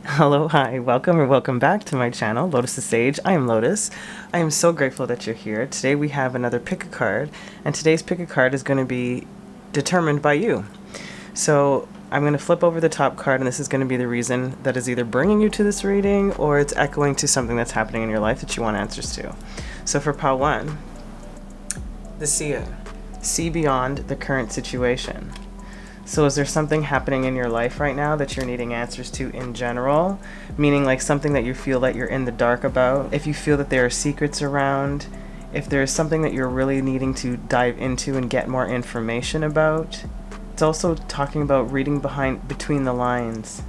Hello, hi, welcome or welcome back to my channel, Lotusthesage. I am Lotus. I am so grateful that you're here. Today we have another pick a card, and today's pick a card is going to be determined by you. So I'm going to flip over the top card, and this is going to be the reason that is either bringing you to this reading or it's echoing to something that's happening in your life that you want answers to. So for pile 1, the seer. See beyond the current situation. So is there something happening in your life right now that you're needing answers to in general? Meaning like something that you feel that you're in the dark about? If you feel that there are secrets around? If there's something that you're really needing to dive into and get more information about? It's also talking about reading between the lines,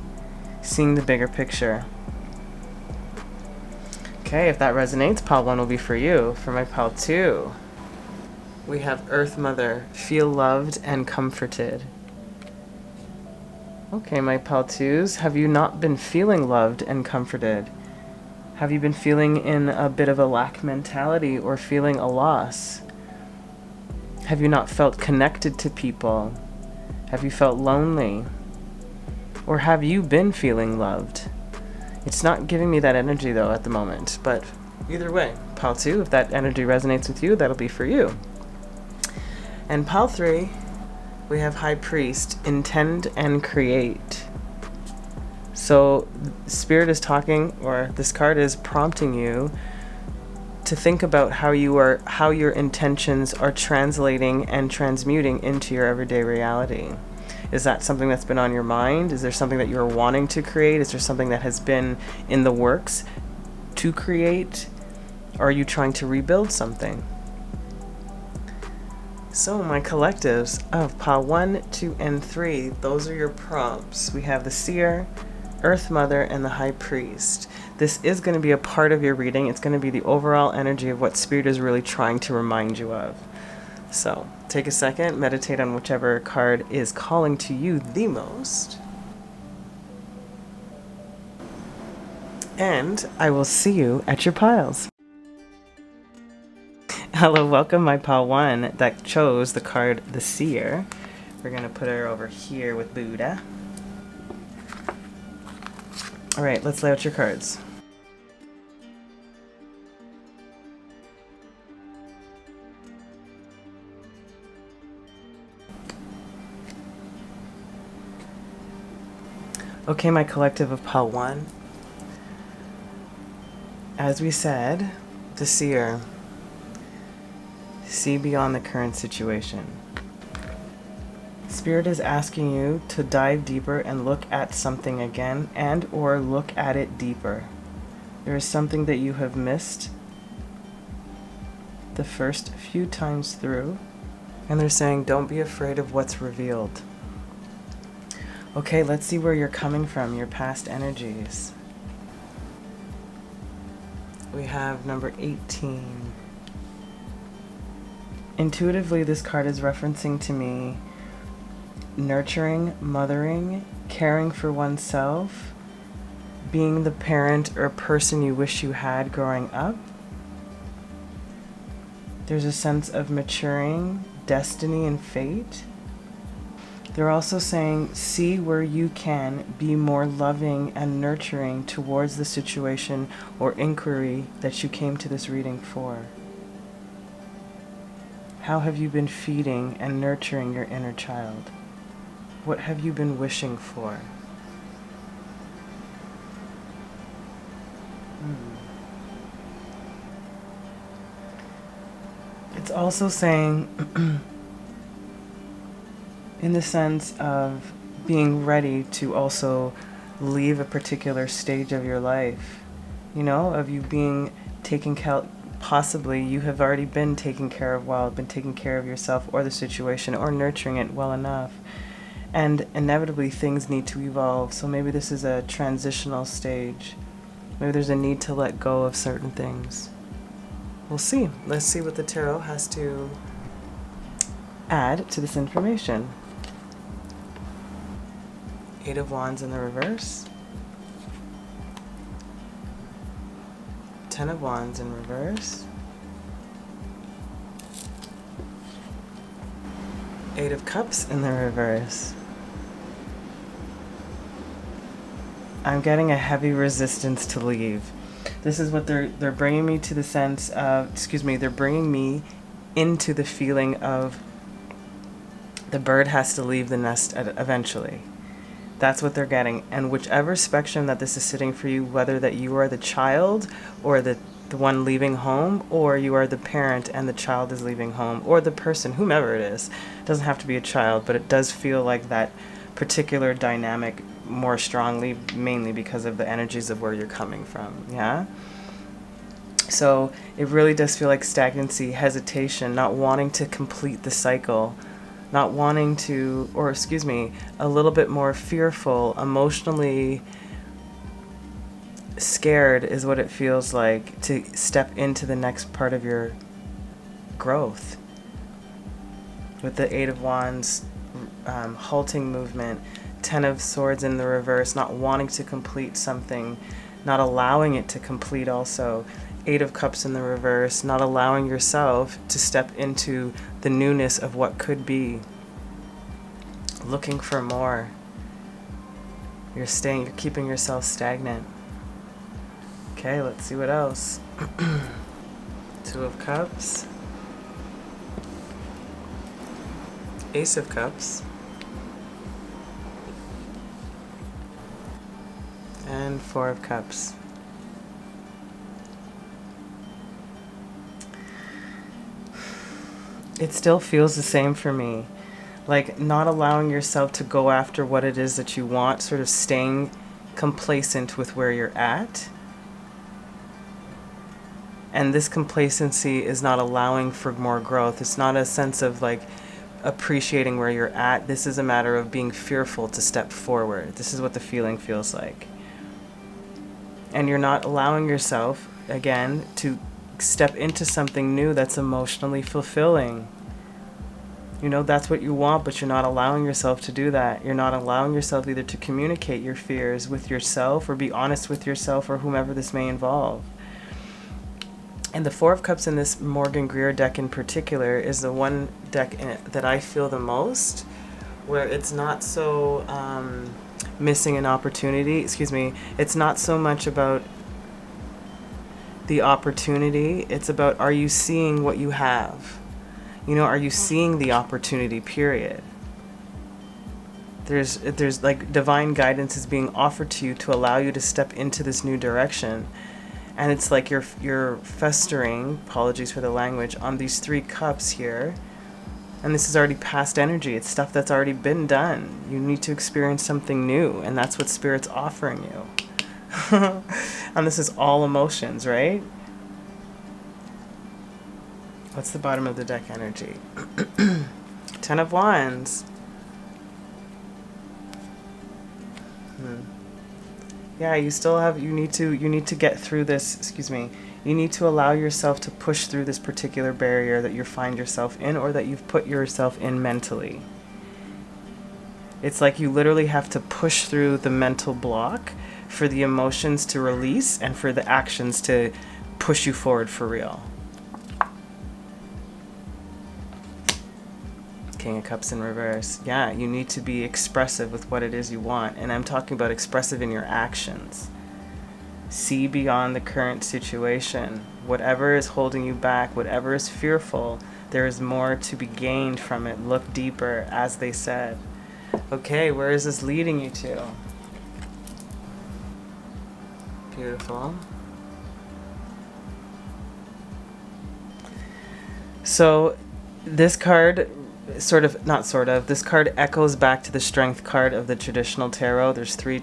seeing the bigger picture. Okay, if that resonates, pile 1 will be for you. For my pile 2, we have Earth Mother, feel loved and comforted. Okay, my pile 2s, have you not been feeling loved and comforted? Have you been feeling in a bit of a lack mentality or feeling a loss? Have you not felt connected to people? Have you felt lonely? Or have you been feeling loved? It's not giving me that energy though at the moment, but either way, pile 2, if that energy resonates with you, that'll be for you. And pile 3, we have High Priest, intend and create. So Spirit is talking, or this card is prompting you to think about how your intentions are translating and transmuting into your everyday reality. Is that something that's been on your mind? Is there something that you're wanting to create? Is there something that has been in the works to create? Or are you trying to rebuild something? So my collectives of pile 1, 2, and 3, those are your prompts. We have the Seer, Earth Mother, and the High Priest. This is going to be a part of your reading. It's going to be the overall energy of what Spirit is really trying to remind you of. So take a second, meditate on whichever card is calling to you the most. And I will see you at your piles. Hello, welcome my pile 1 that chose the card the Seer. We're going to put her over here with Buddha. Alright, let's lay out your cards. Okay, my collective of pile 1. As we said, the Seer. See beyond the current situation. Spirit is asking you to dive deeper and look at something again and or look at it deeper. There is something that you have missed the first few times through, and they're saying don't be afraid of what's revealed. Okay, let's see where you're coming from, your past energies. We have number 18. Intuitively, this card is referencing to me nurturing, mothering, caring for oneself, being the parent or person you wish you had growing up. There's a sense of maturing, destiny, and fate. They're also saying, see where you can be more loving and nurturing towards the situation or inquiry that you came to this reading for. How have you been feeding and nurturing your inner child? What have you been wishing for? It's also saying, in the sense of being ready to also leave a particular stage of your life, you know, of you being taken care. Possibly you have already been taken care of well, been taking care of yourself or the situation or nurturing it well enough. And inevitably things need to evolve. So maybe this is a transitional stage. Maybe there's a need to let go of certain things. We'll see. Let's see what the tarot has to add to this information. 8 of Wands in the reverse. 10 of Wands in reverse. 8 of Cups in the reverse. I'm getting a heavy resistance to leave. This is what they're bringing me to the sense of, they're bringing me into the feeling of the bird has to leave the nest eventually. That's what they're getting. And whichever spectrum that this is sitting for you, whether that you are the child or the one leaving home, or you are the parent and the child is leaving home, or the person, whomever it is, it doesn't have to be a child, but it does feel like that particular dynamic more strongly, mainly because of the energies of where you're coming from. Yeah? So it really does feel like stagnancy, hesitation, not wanting to complete the cycle, not wanting to, or a little bit more fearful, emotionally scared is what it feels like to step into the next part of your growth. With the Eight of Wands, halting movement, Ten of Swords in the reverse, not wanting to complete something, not allowing it to complete also. Eight of Cups in the reverse, not allowing yourself to step into the newness of what could be. Looking for more. You're keeping yourself stagnant. Okay, let's see what else. Two of Cups. Ace of Cups. And Four of Cups. It still feels the same for me. Like not allowing yourself to go after what it is that you want, sort of staying complacent with where you're at. And this complacency is not allowing for more growth. It's not a sense of like appreciating where you're at. This is a matter of being fearful to step forward. This is what the feeling feels like. And you're not allowing yourself, again, to step into something new that's emotionally fulfilling. You know, that's what you want, but you're not allowing yourself to do that. You're not allowing yourself either to communicate your fears with yourself or be honest with yourself or whomever this may involve. And the Four of Cups in this Morgan Greer deck in particular is the one deck in it that I feel the most, where it's not so missing an opportunity. It's not so much about the opportunity. It's about, are you seeing what you have? You know, are you seeing the opportunity, period? There's like divine guidance is being offered to you to allow you to step into this new direction. And it's like you're festering, apologies for the language, on these three cups here. And this is already past energy. It's stuff that's already been done. You need to experience something new. And that's what Spirit's offering you. And this is all emotions, right? What's the bottom of the deck energy? Ten of Wands. Yeah, you need to get through this, You need to allow yourself to push through this particular barrier that you find yourself in or that you've put yourself in mentally. It's like you literally have to push through the mental block for the emotions to release and for the actions to push you forward for real. King of Cups in reverse. Yeah, you need to be expressive with what it is you want. And I'm talking about expressive in your actions. See beyond the current situation. Whatever is holding you back, whatever is fearful, there is more to be gained from it. Look deeper, as they said. Okay, where is this leading you to? Beautiful. So this card this card echoes back to the Strength card of the traditional tarot. There's 3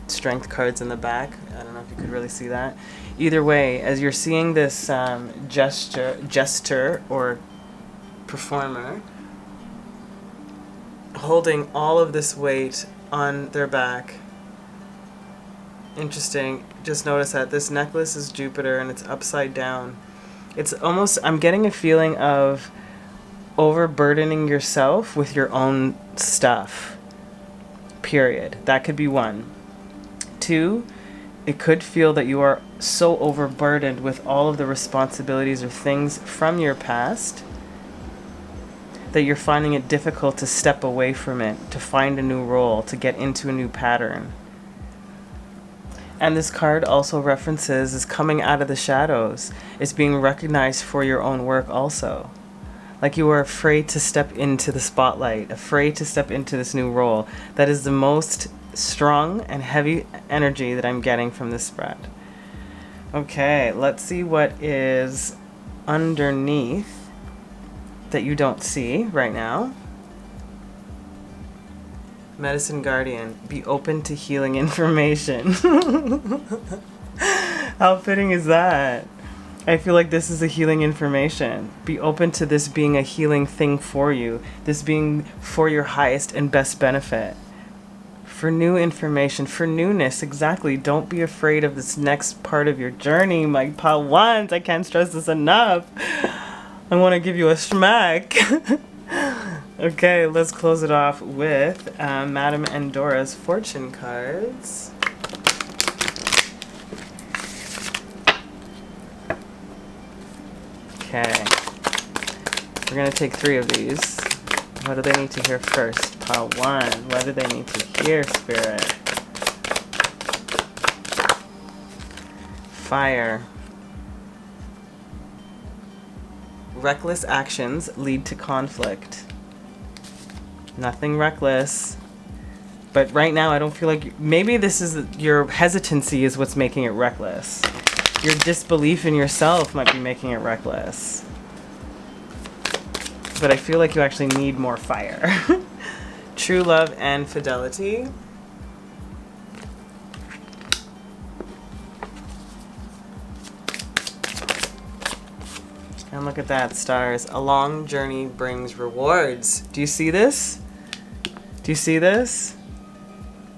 Strength cards in the back. I don't know if you could really see that. Either way, as you're seeing this jester or performer holding all of this weight on their back. Interesting. Just notice that this necklace is Jupiter and it's upside down. It's almost, I'm getting a feeling of overburdening yourself with your own stuff. Period. That could be 1. 2, it could feel that you are so overburdened with all of the responsibilities or things from your past that you're finding it difficult to step away from it, to find a new role, to get into a new pattern. And this card also references is coming out of the shadows. It's being recognized for your own work also. Like you are afraid to step into the spotlight, afraid to step into this new role. That is the most strong and heavy energy that I'm getting from this spread. Okay, let's see what is underneath that you don't see right now. Medicine Guardian, be open to healing information. How fitting is that? I feel like this is a healing information. Be open to this being a healing thing for you. This being for your highest and best benefit. For new information, for newness, exactly. Don't be afraid of this next part of your journey, my pal ones. I can't stress this enough. I want to give you a smack. Okay, let's close it off with Madame Endora's fortune cards. Okay, we're going to take 3 of these. What do they need to hear first? Pile 1, what do they need to hear, Spirit? Fire. Reckless actions lead to conflict. Nothing reckless. But right now I don't feel like... Maybe this is... Your hesitancy is what's making it reckless. Your disbelief in yourself might be making it reckless. But I feel like you actually need more fire. True love and fidelity. And look at that, stars. A long journey brings rewards. Do you see this? Do you see this?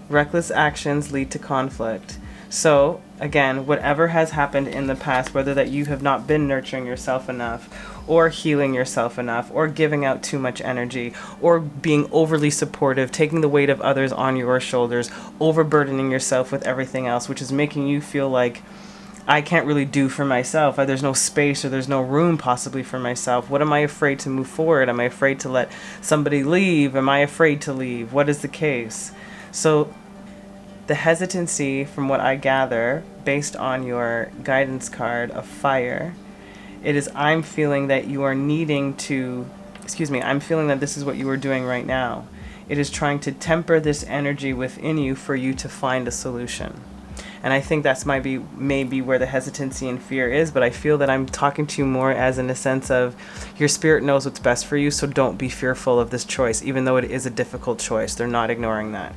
Reckless actions lead to conflict. So, again, whatever has happened in the past, whether that you have not been nurturing yourself enough, or healing yourself enough, or giving out too much energy, or being overly supportive, taking the weight of others on your shoulders, overburdening yourself with everything else, which is making you feel like, I can't really do for myself. There's no space or there's no room possibly for myself. What am I afraid to move forward? Am I afraid to let somebody leave? Am I afraid to leave? What is the case? So the hesitancy, from what I gather, based on your guidance card of fire, it is I'm feeling that you are needing to, I'm feeling that this is what you are doing right now. It is trying to temper this energy within you for you to find a solution. And I think that's maybe where the hesitancy and fear is, but I feel that I'm talking to you more as in a sense of your spirit knows what's best for you, so don't be fearful of this choice, even though it is a difficult choice. They're not ignoring that.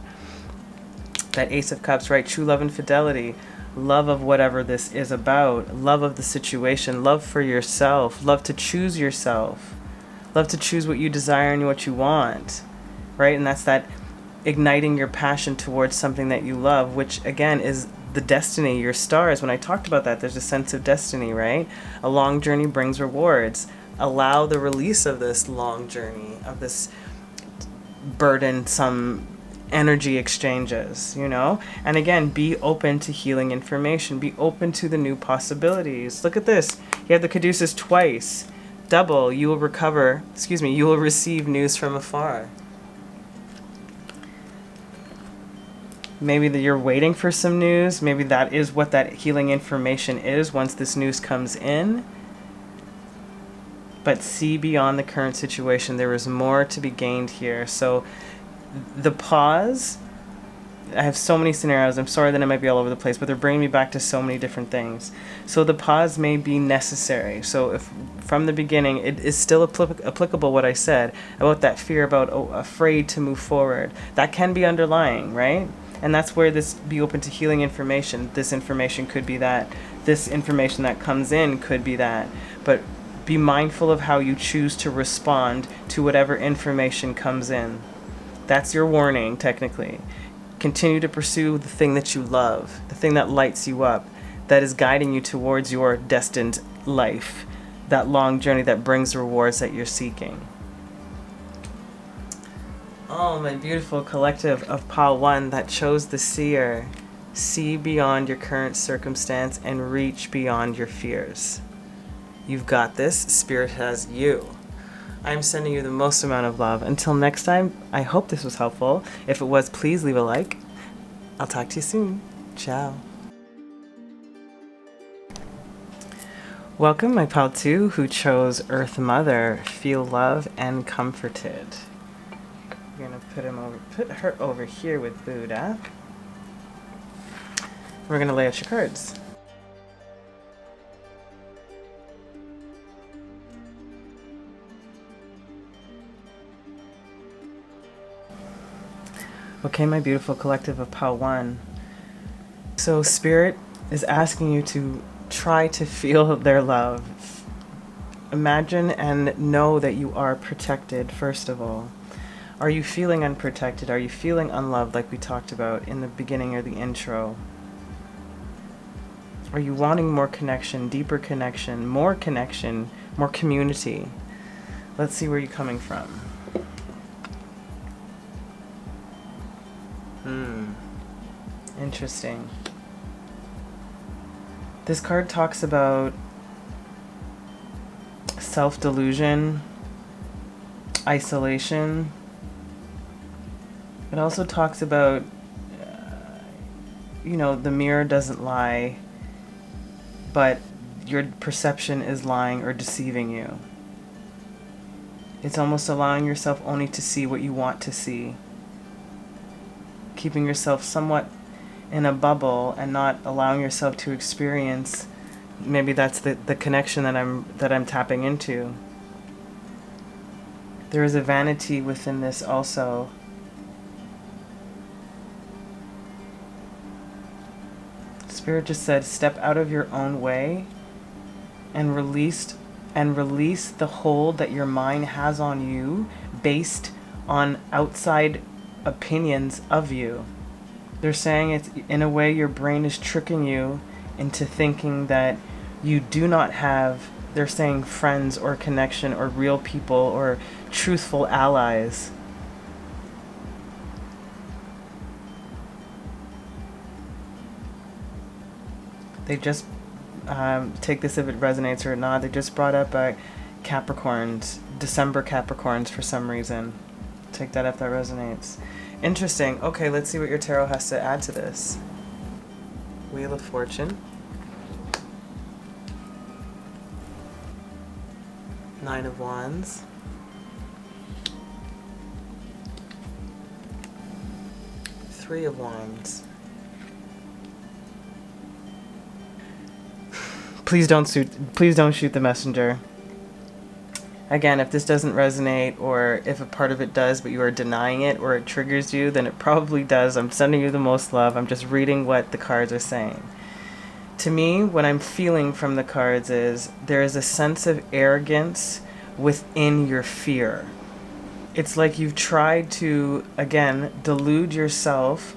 That Ace of Cups, right? True love and fidelity. Love of whatever this is about. Love of the situation. Love for yourself. Love to choose yourself. Love to choose what you desire and what you want, right? And that's that igniting your passion towards something that you love, which again is the destiny, your stars. When I talked about that, there's a sense of destiny, right? A long journey brings rewards. Allow the release of this long journey, of this burdensome energy exchanges, you know? And again, be open to healing information. Be open to the new possibilities. Look at this. You have the caduceus twice. Double, you will you will receive news from afar. Maybe that you're waiting for some news. Maybe that is what that healing information is once this news comes in. But see beyond the current situation. There is more to be gained here. So the pause, I have so many scenarios. I'm sorry that I might be all over the place, but they're bringing me back to so many different things. So the pause may be necessary. So if from the beginning, it is still applicable what I said about that fear, about afraid to move forward. That can be underlying, right? And that's where this be open to healing information. This information could be that. This information that comes in could be that. But be mindful of how you choose to respond to whatever information comes in. That's your warning, technically. Continue to pursue the thing that you love, the thing that lights you up, that is guiding you towards your destined life, that long journey that brings rewards that you're seeking. Oh, my beautiful collective of Pile 1 that chose the seer. See beyond your current circumstance and reach beyond your fears. You've got this. Spirit has you. I'm sending you the most amount of love. Until next time, I hope this was helpful. If it was, please leave a like. I'll talk to you soon. Ciao. Welcome, my pal two, who chose Earth Mother. Feel love and comforted. We're gonna put her over here with Buddha. We're gonna lay out your cards. Okay, my beautiful collective of Pal 1. So Spirit is asking you to try to feel their love. Imagine and know that you are protected, first of all. Are you feeling unprotected? Are you feeling unloved, like we talked about in the beginning or the intro? Are you wanting more connection, deeper connection, more community? Let's see where you're coming from. Interesting. This card talks about self-delusion, isolation. It also talks about, the mirror doesn't lie, but your perception is lying or deceiving you. It's almost allowing yourself only to see what you want to see. Keeping yourself somewhat in a bubble and not allowing yourself to experience. Maybe that's the connection that I'm tapping into. There is a vanity within this also. Spirit just said, step out of your own way and release the hold that your mind has on you based on outside opinions of you. They're saying it's in a way your brain is tricking you into thinking that you do not have, they're saying, friends or connection or real people or truthful allies. They just take this if it resonates or not. They just brought up Capricorns, December Capricorns for some reason. Take that if that resonates. Interesting. Okay, let's see what your tarot has to add to this. Wheel of Fortune. Nine of Wands. Three of Wands. Please don't shoot the messenger. Again, if this doesn't resonate, or if a part of it does, but you are denying it, or it triggers you, then it probably does. I'm sending you the most love. I'm just reading what the cards are saying. To me, what I'm feeling from the cards is there is a sense of arrogance within your fear. It's like you've tried to, again, delude yourself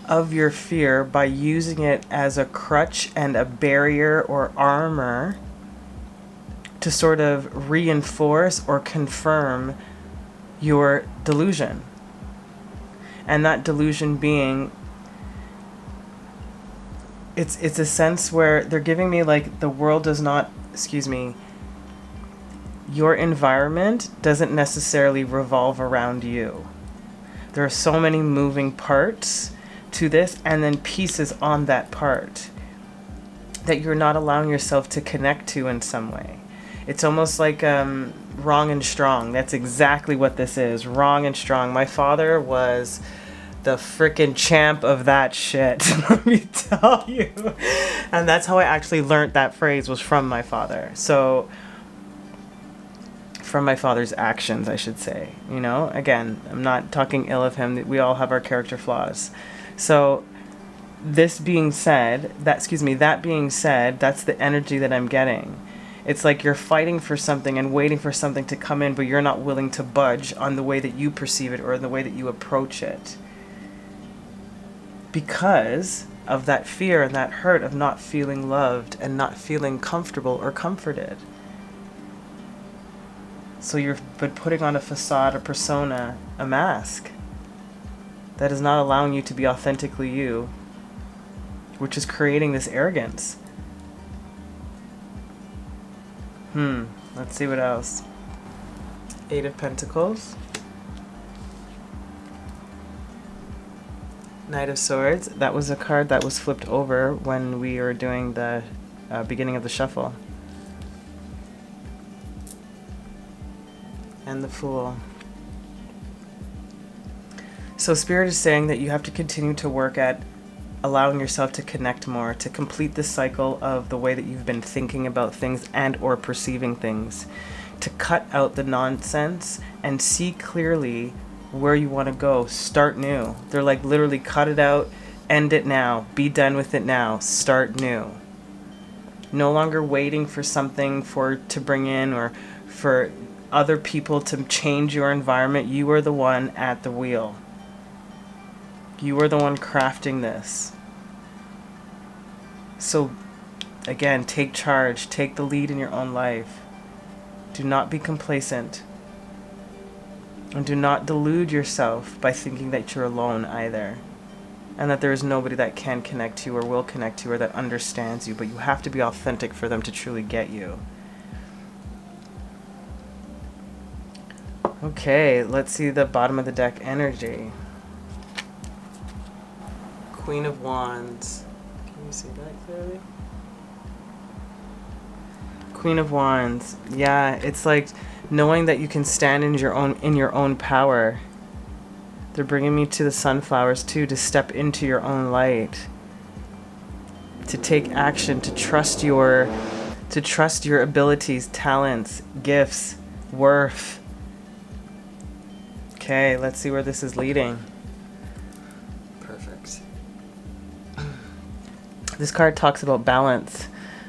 of your fear by using it as a crutch and a barrier or armor to sort of reinforce or confirm your delusion. And that delusion being, it's a sense where they're giving me like the world does not, your environment doesn't necessarily revolve around you. There are so many moving parts to this, and then pieces on that part that you're not allowing yourself to connect to in some way. It's almost like wrong and strong. That's exactly what this is. Wrong and strong. My father was the frickin' champ of that shit. Let me tell you. And that's how I actually learned that phrase, was from my father. So, from my father's actions, I should say. Again, I'm not talking ill of him. We all have our character flaws. So, that being said, that's the energy that I'm getting. It's like you're fighting for something and waiting for something to come in, but you're not willing to budge on the way that you perceive it or the way that you approach it. Because of that fear and that hurt of not feeling loved and not feeling comfortable or comforted. So you've been putting on a facade, a persona, a mask that is not allowing you to be authentically you, which is creating this arrogance. Let's see what else. Eight of Pentacles. Knight of Swords. That was a card that was flipped over when we were doing the beginning of the shuffle. And the Fool. So Spirit is saying that you have to continue to work at allowing yourself to connect more, to complete this cycle of the way that you've been thinking about things and or perceiving things, to cut out the nonsense and see clearly where you want to go. Start new. They're like literally cut it out, end it now, be done with it now, start new. No longer waiting for something to bring in or for other people to change your environment. You are the one at the wheel. You are the one crafting this. So again, take charge, take the lead in your own life. Do not be complacent. And do not delude yourself by thinking that you're alone either. And that there is nobody that can connect to you or will connect to you or that understands you. But you have to be authentic for them to truly get you. Okay, let's see the bottom of the deck energy. Queen of Wands. Can you see that clearly? Queen of Wands. Yeah, it's like knowing that you can stand in your own power. They're bringing me to the sunflowers too, to step into your own light, to take action, to trust your abilities, talents, gifts, worth. Okay, let's see where this is leading. Perfect. This card talks about balance,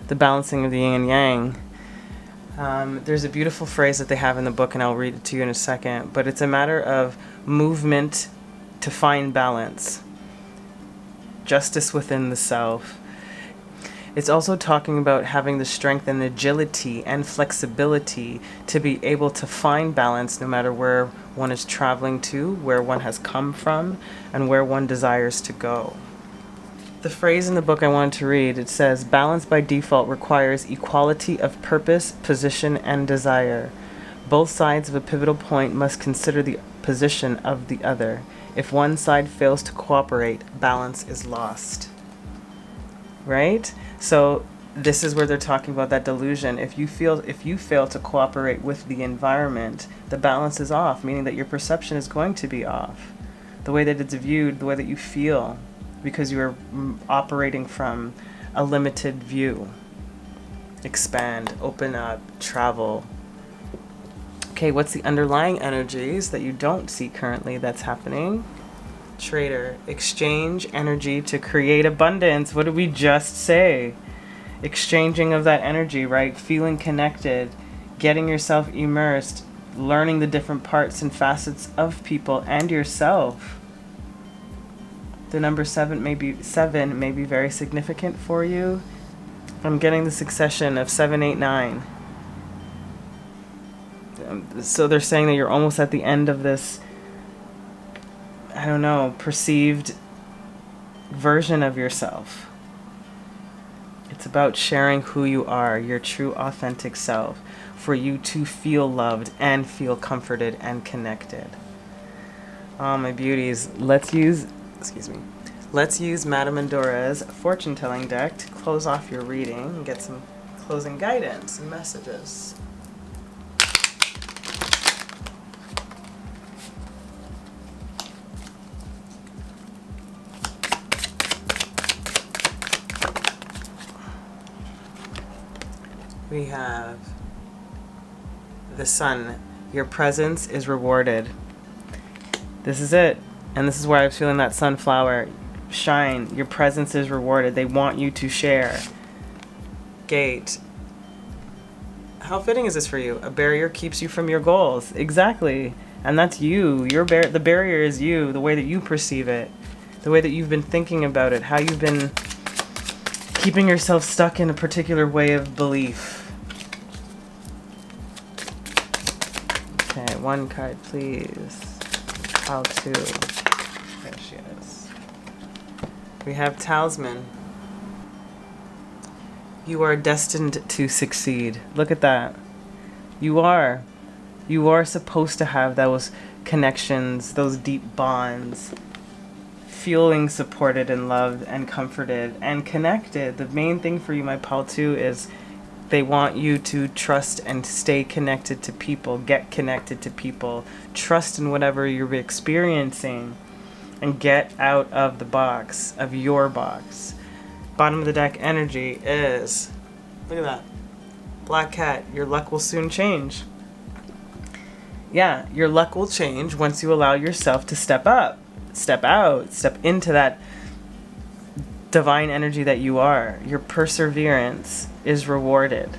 the balancing of the yin and yang. There's a beautiful phrase that they have in the book, and I'll read it to you in a second, but it's a matter of movement to find balance, justice within the self. It's also talking about having the strength and agility and flexibility to be able to find balance no matter where one is traveling to, where one has come from, and where one desires to go. The phrase in the book I wanted to read, it says, balance by default requires equality of purpose, position, and desire. Both sides of a pivotal point must consider the position of the other. If one side fails to cooperate, balance is lost. Right? So this is where they're talking about that delusion. If you fail to cooperate with the environment, the balance is off, meaning that your perception is going to be off. The way that it's viewed, the way that you feel, because you are operating from a limited view. Expand, open up, travel. Okay, what's the underlying energies that you don't see currently that's happening? Trader, exchange energy to create abundance. What did we just say? Exchanging of that energy, right? Feeling connected, getting yourself immersed, learning the different parts and facets of people and yourself. The number 7 may be very significant for you. I'm getting the succession of 7, 8, 9. So they're saying that you're almost at the end of this, I don't know, perceived version of yourself. It's about sharing who you are, your true authentic self, for you to feel loved and feel comforted and connected. Oh, my beauties. Let's use Madame Endora's fortune-telling deck to close off your reading and get some closing guidance and messages. We have the Sun. Your presence is rewarded. This is it. And this is where I was feeling that sunflower shine. Your presence is rewarded. They want you to share. Gate. How fitting is this for you? A barrier keeps you from your goals. Exactly. And that's you. The barrier is you, the way that you perceive it, the way that you've been thinking about it, how you've been keeping yourself stuck in a particular way of belief. Okay, one card, please. How to. There she is. We have Talisman. You are destined to succeed. Look at that. You are. You are supposed to have those connections, those deep bonds. feeling supported and loved and comforted and connected. The main thing for you, my pal, too, is they want you to trust and stay connected to people, get connected to people, trust in whatever you're experiencing, and get out of the box, of your box. Bottom of the deck energy is, look at that, Black Cat, your luck will soon change. Yeah, your luck will change once you allow yourself to step up, step out, step into that divine energy that you are. Your perseverance is rewarded.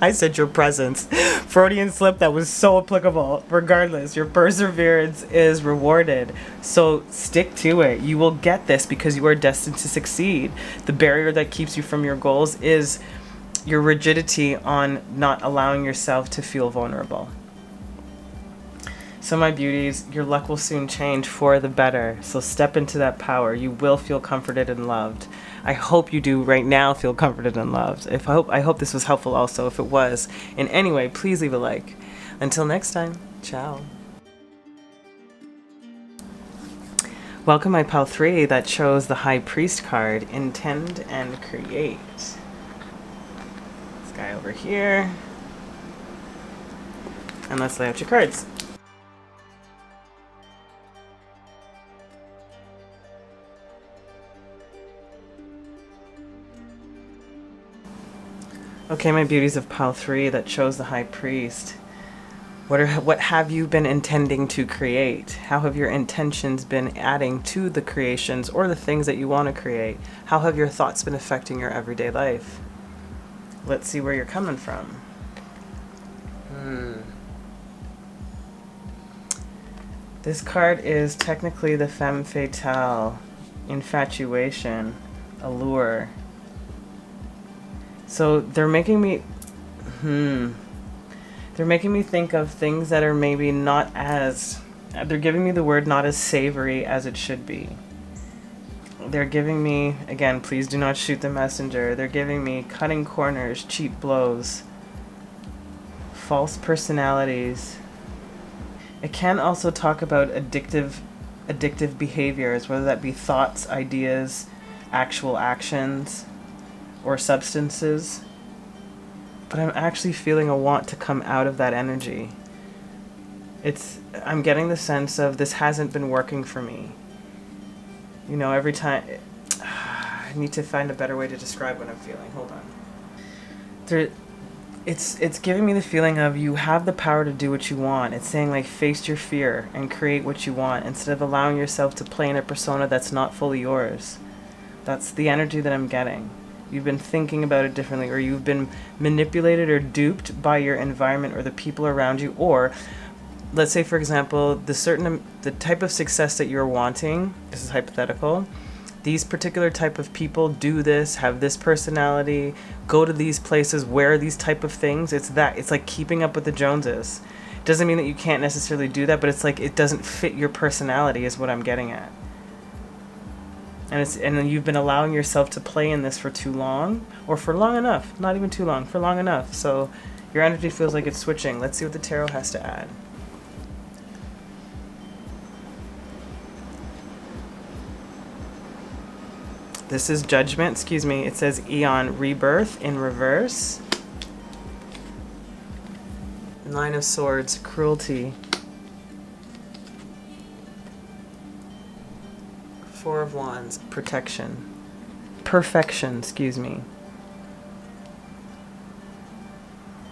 I said your presence. Freudian slip, that was so applicable. Regardless, your perseverance is rewarded. So stick to it. You will get this because you are destined to succeed. The barrier that keeps you from your goals is your rigidity on not allowing yourself to feel vulnerable. So my beauties, your luck will soon change for the better. So step into that power. You will feel comforted and loved. I hope you do right now feel comforted and loved. I hope this was helpful also. If it was in any way, please leave a like. Until next time, ciao. Welcome my pal 3 that chose the High Priest card, Intend and Create. This guy over here. And let's lay out your cards. Okay, my beauties of pile 3 that chose the High Priest. What have you been intending to create? How have your intentions been adding to the creations or the things that you want to create? How have your thoughts been affecting your everyday life? Let's see where you're coming from. This card is technically the femme fatale, infatuation, allure. So they're making me think of things that are maybe not as, they're giving me the word not as savory as it should be. They're giving me, again, please do not shoot the messenger. They're giving me cutting corners, cheap blows, false personalities. It can also talk about addictive behaviors, whether that be thoughts, ideas, actual actions, or substances. But I'm actually feeling a want to come out of that energy. I'm getting the sense of this hasn't been working for me. You know, every time, I need to find a better way to describe what I'm feeling. Hold on. It's giving me the feeling of you have the power to do what you want. It's saying like face your fear and create what you want instead of allowing yourself to play in a persona that's not fully yours. That's the energy that I'm getting. You've been thinking about it differently, or you've been manipulated or duped by your environment or the people around you, or let's say, for example, the type of success that you're wanting, this is hypothetical, these particular type of people do this, have this personality, go to these places, wear these type of things. It's like keeping up with the Joneses. It doesn't mean that you can't necessarily do that, but it's like it doesn't fit your personality is what I'm getting at. And then you've been allowing yourself to play in this for too long, or for long enough, not even too long, for long enough. So your energy feels like it's switching. Let's see what the tarot has to add. This is Judgment, it says Eon Rebirth in reverse. Nine of Swords, Cruelty. Four of Wands, Protection. Perfection,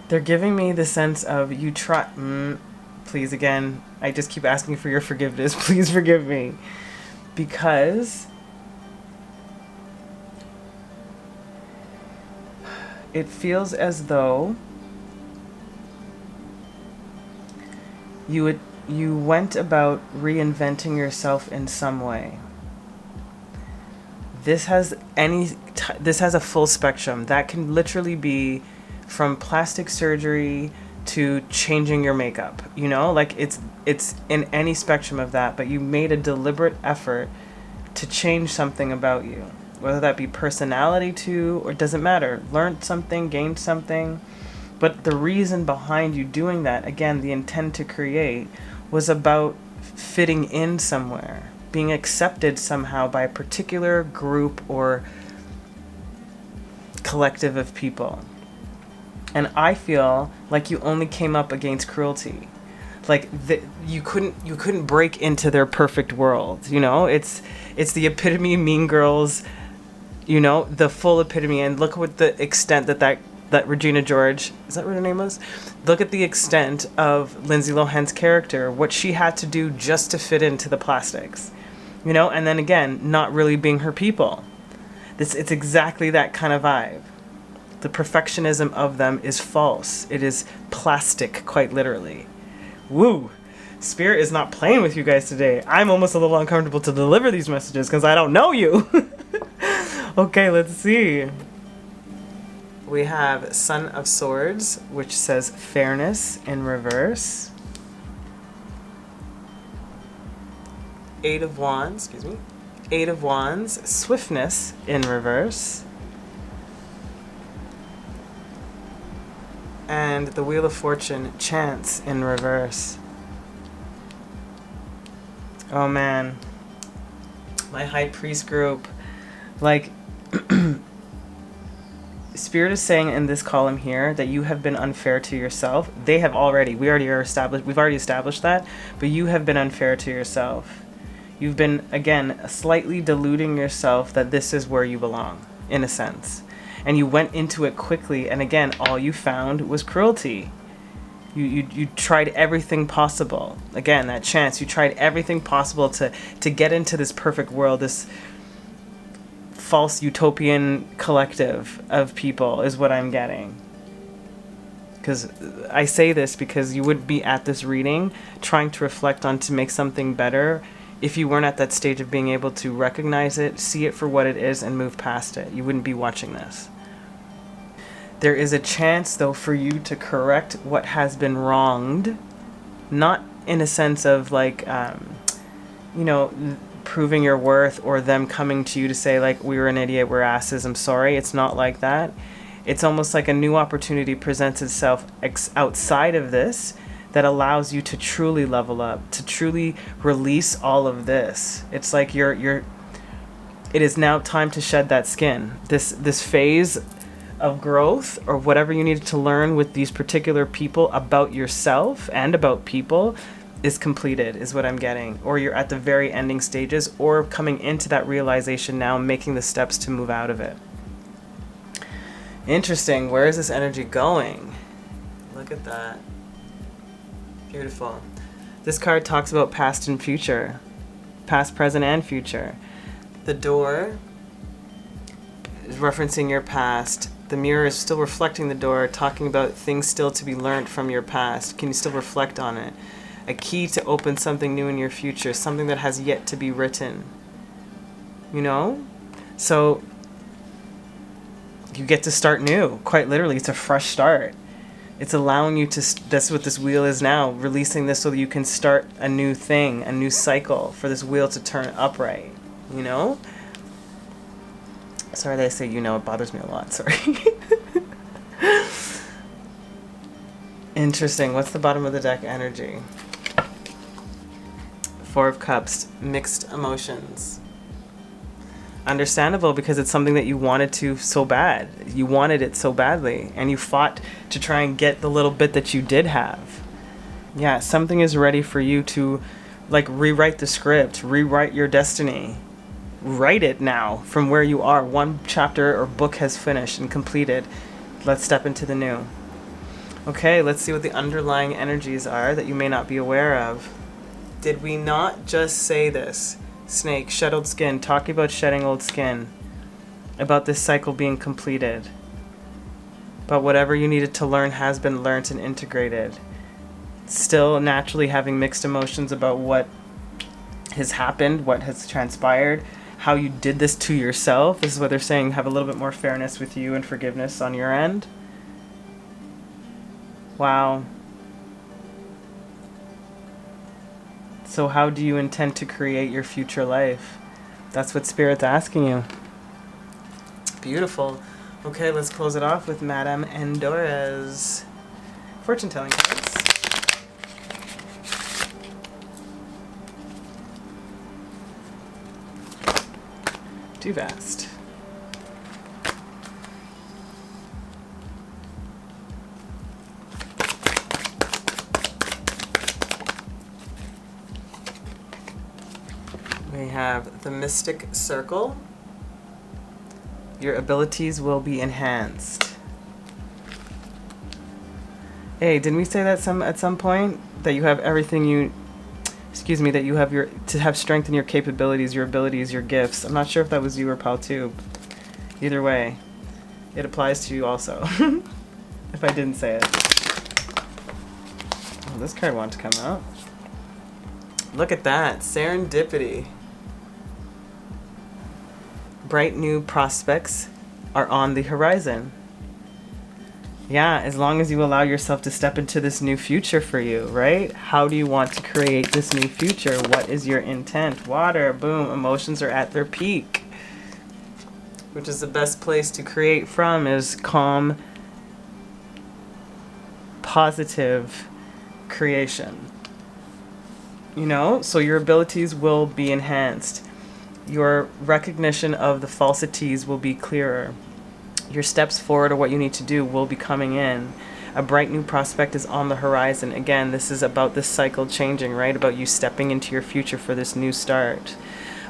They're giving me the sense of you try... please, again, I just keep asking for your forgiveness. Please forgive me. Because it feels as though you went about reinventing yourself in some way. This has a full spectrum. That can literally be from plastic surgery to changing your makeup. You know, like it's in any spectrum of that, but you made a deliberate effort to change something about you. Whether that be personality too, or it doesn't matter. Learned something, gained something. But the reason behind you doing that, again, the intent to create, was about fitting in somewhere. being accepted somehow by a particular group or collective of people. And I feel like you only came up against cruelty. Like you couldn't break into their perfect world, you know? It's the epitome Mean Girls, you know, the full epitome. And look what the extent that Regina George, is that what her name was? Look at the extent of Lindsay Lohan's character, what she had to do just to fit into the plastics, you know? And then again, not really being her people. It's exactly that kind of vibe. The perfectionism of them is false. It is plastic, quite literally. Woo! Spirit is not playing with you guys today. I'm almost a little uncomfortable to deliver these messages because I don't know you. Okay, let's see. We have Son of Swords, which says fairness in reverse. Eight of Wands, Eight of Wands, swiftness in reverse. And the Wheel of Fortune, chance in reverse. Oh man. My High Priest group. Like, Spirit is saying in this column here that you have been unfair to yourself. We've already established that, but you have been unfair to yourself. You've been, again, slightly deluding yourself that this is where you belong, in a sense. And you went into it quickly, and again, all you found was cruelty. You tried everything possible. Again, that chance, you tried everything possible to get into this perfect world, this false utopian collective of people is what I'm getting. Because I say this because you would be at this reading trying to reflect on to make something better if you weren't at that stage of being able to recognize it, see it for what it is, and move past it. You wouldn't be watching this. There is a chance, though, for you to correct what has been wronged, not in a sense of like, proving your worth or them coming to you to say like, we were an idiot, we're asses, I'm sorry. It's not like that. It's almost like a new opportunity presents itself outside of this that allows you to truly level up, to truly release all of this. It's like it is now time to shed that skin. This phase of growth or whatever you needed to learn with these particular people about yourself and about people is completed, is what I'm getting. Or you're at the very ending stages or coming into that realization now, making the steps to move out of it. Interesting. Where is this energy going? Look at that. Beautiful. This card talks about past and future. Past, present, and future. The door is referencing your past. The mirror is still reflecting the door, talking about things still to be learned from your past. Can you still reflect on it? A key to open something new in your future, something that has yet to be written. You know? So you get to start new. Quite literally, it's a fresh start. It's allowing you to, that's what this wheel is now, releasing this so that you can start a new thing, a new cycle for this wheel to turn upright. You know? Sorry that I say it bothers me a lot, sorry. Interesting, what's the bottom of the deck energy? Four of Cups, mixed emotions. Understandable, because it's something that you wanted to so bad. You wanted it so badly, and you fought to try and get the little bit that you did have. Yeah, something is ready for you to, like, rewrite the script, rewrite your destiny. Write it now from where you are. One chapter or book has finished and completed. Let's step into the new. Okay, let's see what the underlying energies are that you may not be aware of. Did we not just say this? Snake, shed old skin, talking about shedding old skin. About this cycle being completed. But whatever you needed to learn has been learnt and integrated. Still naturally having mixed emotions about what has happened, what has transpired, how you did this to yourself. This is what they're saying, have a little bit more fairness with you and forgiveness on your end. Wow. So how do you intend to create your future life? That's what Spirit's asking you. Beautiful. Okay, let's close it off with Madame Endora's fortune-telling cards. too fast. We have the Mystic Circle. Your abilities will be enhanced. Hey, didn't we say that at some point? That you have everything you... Excuse me, that you have to have strength in your capabilities, your abilities, your gifts. I'm not sure if that was you or Paltube. Either way, it applies to you also. If I didn't say it. Oh, this card wanted to come out. Look at that. Serendipity. Bright new prospects are on the horizon. Yeah, as long as you allow yourself to step into this new future for you, right? How do you want to create this new future? What is your intent? Water, boom, emotions are at their peak. Which is the best place to create from, is calm, positive creation. You know, so your abilities will be enhanced. Your recognition of the falsities will be clearer. Your steps forward or what you need to do will be coming in. A bright new prospect is on the horizon. Again, this is about this cycle changing, right? About you stepping into your future for this new start.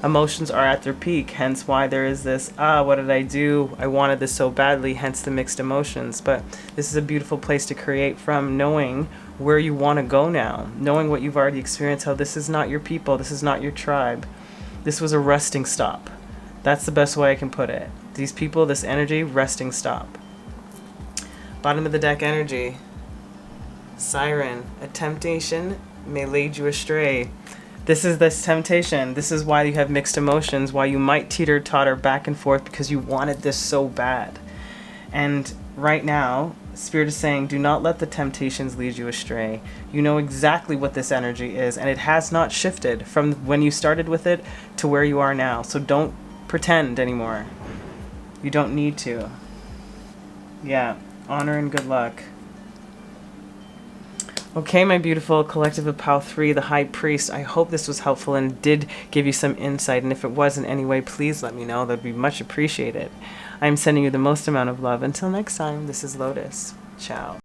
Emotions are at their peak, hence why there is this, what did I do? I wanted this so badly, hence the mixed emotions. But this is a beautiful place to create from, knowing where you want to go now. Knowing what you've already experienced, how this is not your people, this is not your tribe. This was a resting stop. That's the best way I can put it. These people, this energy, resting stop. Bottom of the deck energy. Siren. A temptation may lead you astray. This is this temptation. This is why you have mixed emotions, why you might teeter-totter back and forth, because you wanted this so bad. And right now, Spirit is saying, do not let the temptations lead you astray. You know exactly what this energy is, and it has not shifted from when you started with it to where you are now. So don't pretend anymore. You don't need to. Yeah, honor and good luck. Okay, my beautiful collective of POW 3, the High Priest. I hope this was helpful and did give you some insight. And if it was in any way, please let me know. That'd be much appreciated. I'm sending you the most amount of love. Until next time, this is Lotus. Ciao.